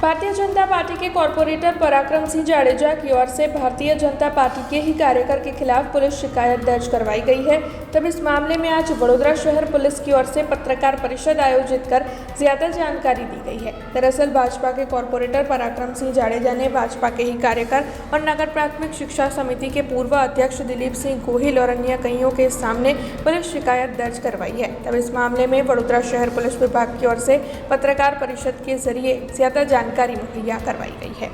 Bharatiya Janata party के corporator पराक्रम सिंह जाडेजा की ओर से भारतीय जनता पार्टी के ही कार्यकर के खिलाफ पुलिस शिकायत दर्ज करवाई गई है। तब इस मामले में आज वडोदरा शहर पुलिस की ओर से पत्रकार परिषद आयोजित कर ज्यादा जानकारी दी गई है। दरअसल भाजपा के कॉरपोरेटर पराक्रम सिंह जाडेजा ने भाजपा के ही कार्यकर और नगर प्राथमिक शिक्षा समिति के पूर्व अध्यक्ष दिलीप सिंह गोहिल और अन्य कईयों के सामने पुलिस शिकायत दर्ज करवाई है। तब इस मामले में वडोदरा शहर पुलिस विभाग की ओर से पत्रकार परिषद के जरिए ज्यादा जानकारी मुहैया करवाई गई है।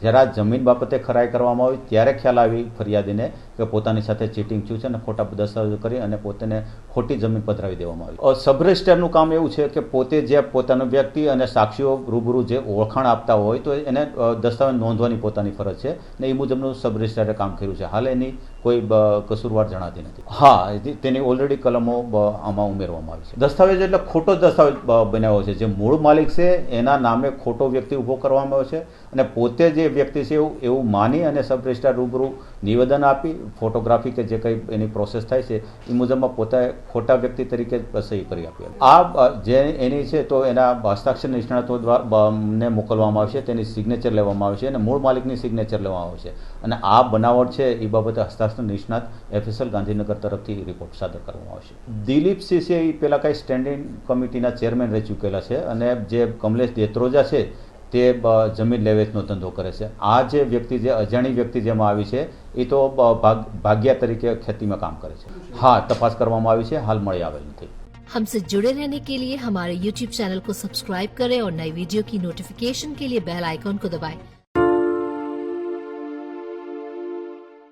जरा जमीन बाबते खराई કરવામાં આવી ત્યારે ખ્યાલ આવી ફરિયાદીને કે પોતાની સાથે ચીટિંગ થયું છે અને ખોટા દસ્તાવેજો કરી અને પોતાને ખોટી જમીન પધરાવી દેવામાં આવી। સબ રજિસ્ટ્રારનું કામ એવું છે કે પોતે જે પોતાનો વ્યક્તિ અને સાક્ષીઓ રૂબરૂ જે ઓળખાણ આપતા હોય તો એને દસ્તાવેજ નોંધવાની પોતાની ફરજ છે ને એ મુજબનું સબ રજિસ્ટ્રારે કામ કર્યું છે। હાલ એની કોઈ કસૂરવાર જણાતી નથી। હા, તેની ઓલરેડી કલમો આમાં ઉમેરવામાં આવી છે। દસ્તાવેજ એટલે ખોટો દસ્તાવેજ બનાવ્યો છે। જે મૂળ માલિક છે એના નામે ખોટો વ્યક્તિ ઊભો કરવામાં આવ્યો છે અને પોતે જે વ્યક્તિ છે એવું માની અને સબ રજિસ્ટ્રાર રૂબરૂ નિવેદન આપી ફોટોગ્રાફી કે જે કંઈ એની પ્રોસેસ થાય છે એ મુજબમાં પોતે ખોટા વ્યક્તિ તરીકે સહી કરી આપી। આ જે એની છે તો એના હસ્તાક્ષર નિષ્ણાતો દ્વારા ને મોકલવામાં આવશે, તેની સિગ્નેચર લેવામાં આવશે અને મૂળ માલિકની સિગ્નેચર લેવામાં આવશે અને આ બનાવટ છે એ બાબતે હસ્તાક્ષર નિષ્ણાત એફએસએલ ગાંધીનગર તરફથી રિપોર્ટ સાદર કરવામાં આવશે। દિલીપ સિંહ છે એ પહેલાં કાંઈ સ્ટેન્ડિંગ કમિટીના ચેરમેન રહી ચૂકેલા છે અને જે કમલેશ દેત્રોજા છે તે જમીન લેવેચનો ધંધો કરે છે। આ જે વ્યક્તિ જે અજાણી વ્યક્તિ જેમાં આવી છે એ તો ભાગ્યા તરીકે ખેતીમાં કામ કરે છે। હા, તપાસ કરવામાં આવી છે, હાલ મળી આવેલ નથી। हमसे जुड़े रहने के लिए हमारे YouTube चैनल को सब्सक्राइब करें और नई वीडियो की नोटिफिकेशन के लिए बेल आइकॉन को दबाएं।